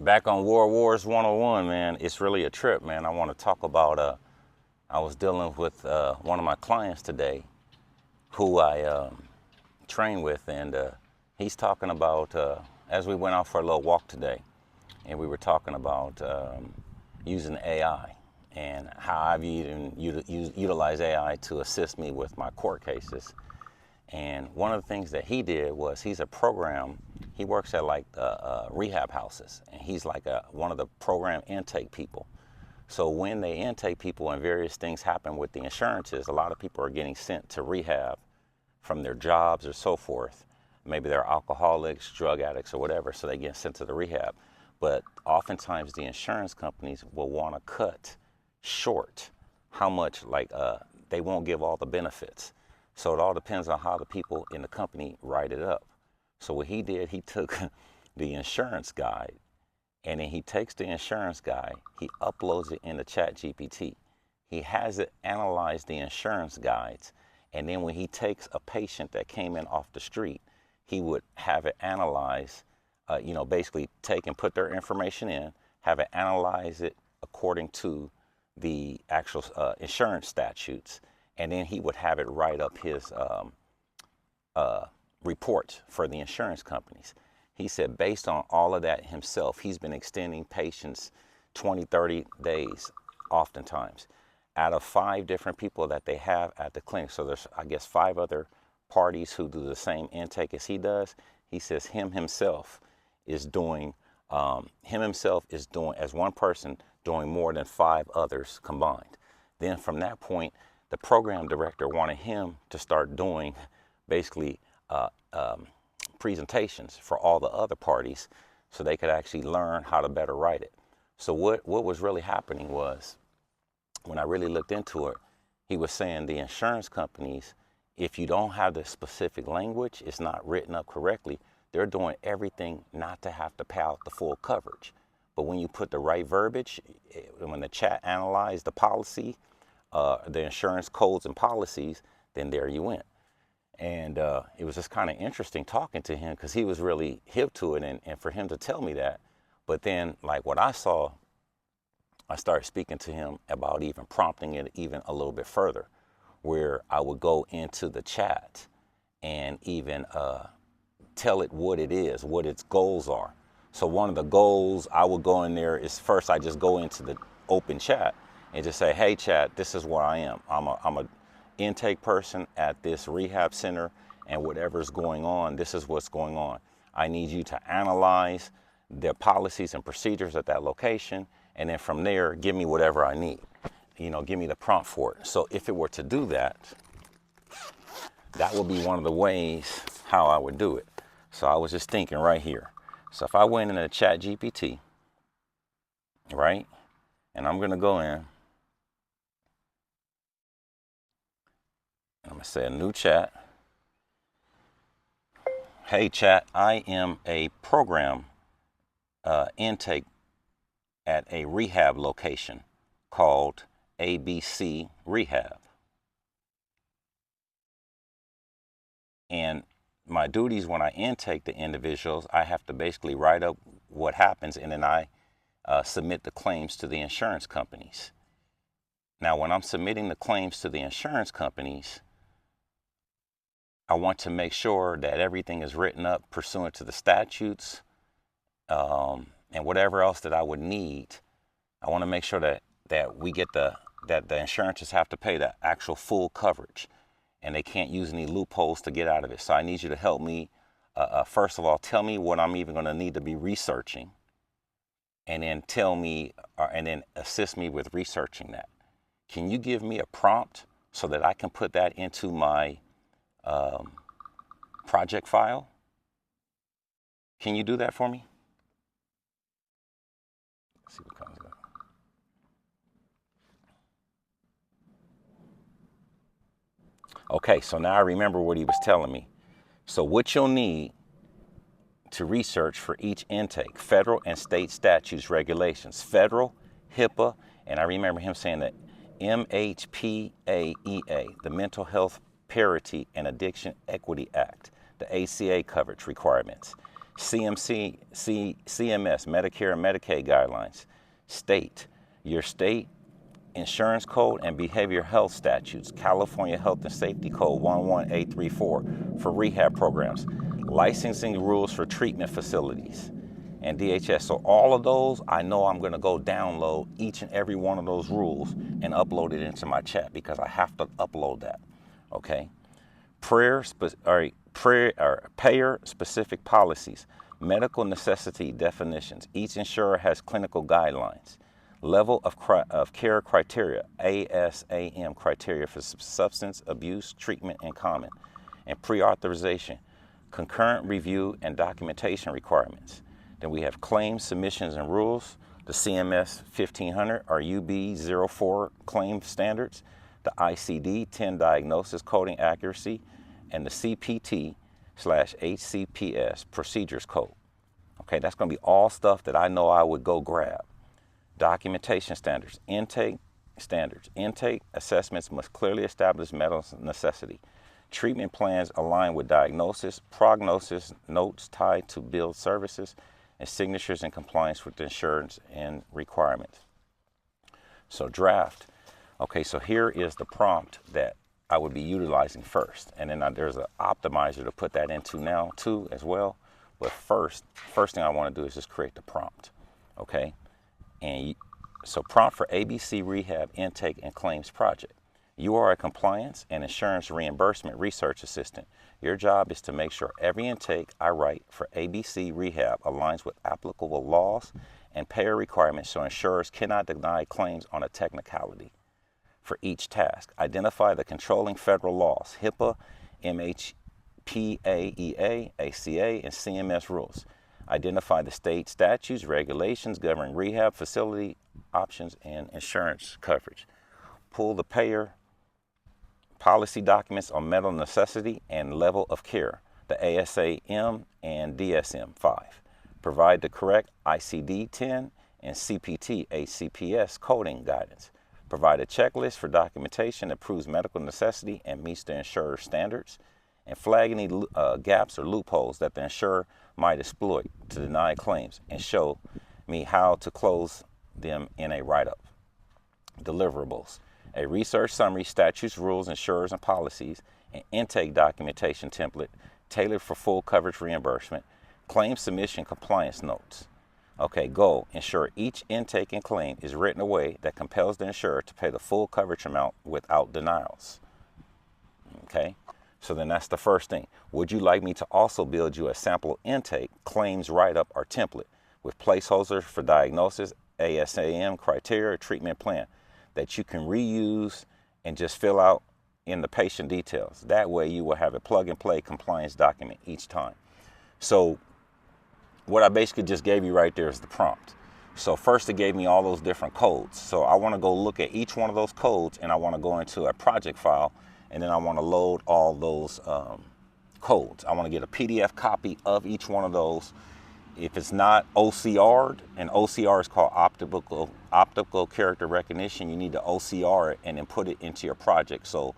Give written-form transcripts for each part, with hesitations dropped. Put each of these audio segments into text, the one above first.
Back on World Wars 101, man, it's really a trip, man. I want to talk about, I was dealing with one of my clients today who I train with, and he's talking about, as we went out for a little walk today, and we were talking about using AI and how I've even utilized AI to assist me with my court cases. And one of the things that he did was he works at like rehab houses, and he's like one of the program intake people. So when they intake people and various things happen with the insurances, a lot of people are getting sent to rehab from their jobs or so forth. Maybe they're alcoholics, drug addicts, or whatever, so they get sent to the rehab. But oftentimes the insurance companies will want to cut short how much, like they won't give all the benefits. So it all depends on how the people in the company write it up. So what he did, he took the insurance guide, and then he takes the insurance guide, he uploads it into ChatGPT. He has it analyze the insurance guides, and then when he takes a patient that came in off the street, he would have it analyze, basically take and put their information in, have it analyze it according to the actual insurance statutes, and then he would have it write up his report for the insurance companies. He said based on all of that himself, he's been extending patients 20, 30 days oftentimes out of 5 different people that they have at the clinic. So there's, I guess, 5 other parties who do the same intake as he does. He says him himself is doing, as one person, doing more than 5 others combined. Then from that point, the program director wanted him to start doing basically presentations for all the other parties so they could actually learn how to better write it. So what was really happening was, when I really looked into it, he was saying the insurance companies, if you don't have the specific language, it's not written up correctly, they're doing everything not to have to pay out the full coverage. But when you put the right verbiage, when the chat analyzed the policy, the insurance codes and policies, then there you went. And it was just kind of interesting talking to him because he was really hip to it, and for him to tell me that. But then, like what I saw, I started speaking to him about even prompting it even a little bit further, where I would go into the chat and even tell it what it is, what its goals are. So one of the goals I would go in there is, first I just go into the open chat and just say, hey chat, this is where I am. I'm a intake person at this rehab center, and whatever's going on, this is what's going on. I need you to analyze the policies and procedures at that location, and then from there, give me whatever I need. Give me the prompt for it. So if it were to do that, that would be one of the ways how I would do it. So I was just thinking right here. So if I went into ChatGPT, right, and I'm gonna go in, I'm gonna say a new chat. Hey chat, I am a program intake at a rehab location called ABC Rehab. And my duties when I intake the individuals, I have to basically write up what happens, and then I submit the claims to the insurance companies. Now, when I'm submitting the claims to the insurance companies, I want to make sure that everything is written up pursuant to the statutes and whatever else that I would need. I want to make sure that we get that the insurances have to pay the actual full coverage, and they can't use any loopholes to get out of it. So I need you to help me, first of all, tell me what I'm even going to need to be researching, and then tell me, and then assist me with researching that. Can you give me a prompt so that I can put that into my project file? Can you do that for me? Let's see what comes up. Okay, so now I remember what he was telling me. So what you'll need to research for each intake: federal and state statutes, regulations, federal, HIPAA, and I remember him saying that MHPAEA, the Mental Health Parity and Addiction Equity Act, the ACA coverage requirements, CMS, Medicare and Medicaid guidelines. State, your state insurance code and behavioral health statutes. California Health and Safety Code 11834 for rehab programs. Licensing rules for treatment facilities and DHS. So all of those, I know I'm going to go download each and every one of those rules and upload it into my chat because I have to upload that. Okay. Payer-specific policies, medical necessity definitions. Each insurer has clinical guidelines. Level of care criteria, ASAM criteria for substance abuse treatment in common. And pre-authorization, concurrent review and documentation requirements. Then we have claims, submissions, and rules, the CMS 1500 or UB04 claim standards, the ICD-10 diagnosis coding accuracy, and the CPT/HCPS procedures code. Okay, that's going to be all stuff that I know I would go grab. Documentation standards, intake standards. Intake assessments must clearly establish medical necessity. Treatment plans align with diagnosis, prognosis, notes tied to billed services, and signatures in compliance with insurance and requirements. So draft. Okay, so here is the prompt that I would be utilizing first. And then there's an optimizer to put that into now too as well. But first thing I want to do is just create the prompt. Okay. And so prompt for ABC Rehab Intake and Claims Project. You are a compliance and insurance reimbursement research assistant. Your job is to make sure every intake I write for ABC Rehab aligns with applicable laws and payer requirements so insurers cannot deny claims on a technicality. For each task, identify the controlling federal laws, HIPAA, MHPAEA, ACA, and CMS rules. Identify the state statutes, regulations governing rehab facility options and insurance coverage. Pull the payer policy documents on medical necessity and level of care, the ASAM and DSM-5. Provide the correct ICD-10 and CPT-HCPS coding guidance. Provide a checklist for documentation that proves medical necessity and meets the insurer standards, and flag any gaps or loopholes that the insurer might exploit to deny claims, and show me how to close them in a write-up. Deliverables: a research summary, statutes, rules, insurers, and policies, an intake documentation template tailored for full coverage reimbursement, claim submission compliance notes. Okay, goal: ensure each intake and claim is written in a way that compels the insurer to pay the full coverage amount without denials. Okay, so then that's the first thing. Would you like me to also build you a sample intake, claims write-up, or template with placeholders for diagnosis, ASAM criteria, treatment plan that you can reuse and just fill out in the patient details? That way you will have a plug-and-play compliance document each time. So what I basically just gave you right there is the prompt. So first it gave me all those different codes. So I want to go look at each one of those codes, and I want to go into a project file, and then I want to load all those codes. I want to get a PDF copy of each one of those. If it's not OCR'd, and OCR is called optical character recognition, you need to OCR it and then put it into your project so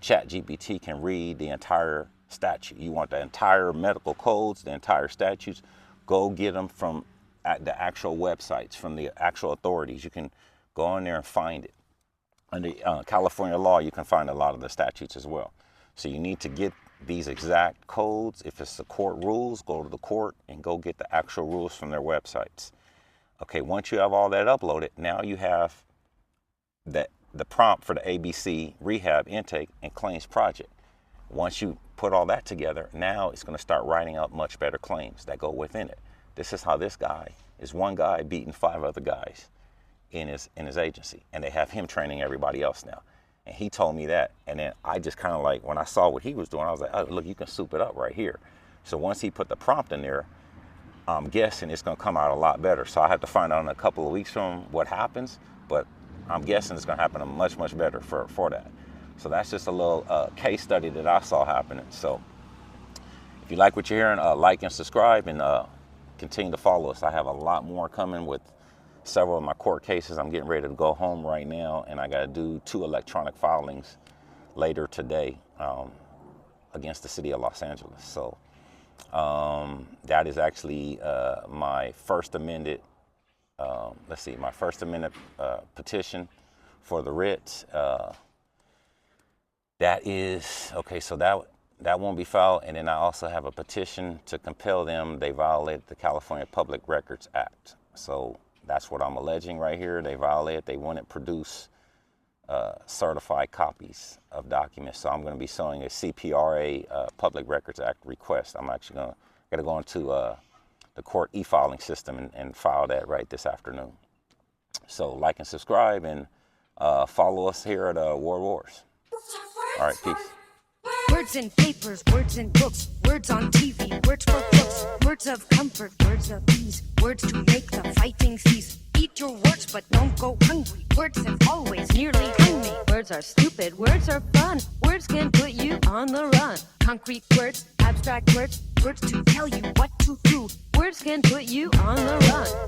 ChatGPT can read the entire statute. You want the entire medical codes, the entire statutes. Go get them from the actual websites, from the actual authorities. You can go in there and find it. Under California law, you can find a lot of the statutes as well. So you need to get these exact codes. If it's the court rules, go to the court and go get the actual rules from their websites. Okay, once you have all that uploaded, now you have the prompt for the ABC Rehab Intake and Claims Project. Once you put all that together, now it's going to start writing out much better claims that go within it. This is how this guy is one guy beating 5 other guys in his agency, and they have him training everybody else now. And he told me that, and then I just kind of like, when I saw what he was doing, I was like, oh, look, you can soup it up right here. So once he put the prompt in there, I'm guessing it's going to come out a lot better. So I have to find out in a couple of weeks from what happens, but I'm guessing it's going to happen much, much better for that. So that's just a little case study that I saw happening. So if you like what you're hearing, like and subscribe, and continue to follow us. I have a lot more coming with several of my court cases. I'm getting ready to go home right now, and I got to do 2 electronic filings later today against the city of Los Angeles. So That is actually my first amended, my first amendment petition for the writ. That is, okay, so that won't be filed. And then I also have a petition to compel them. They violated the California Public Records Act. So that's what I'm alleging right here. They violated, they wouldn't produce certified copies of documents. So I'm going to be suing a CPRA Public Records Act request. I'm actually going to go into the court e-filing system and file that right this afternoon. So like and subscribe and follow us here at Word Wars. All right, peace. Words in papers, words in books, words on TV, words for books, words of comfort, words of ease, words to make the fighting cease. Eat your words, but don't go hungry. Words have always nearly hung me. Words are stupid, words are fun. Words can put you on the run. Concrete words, abstract words, words to tell you what to do. Words can put you on the run.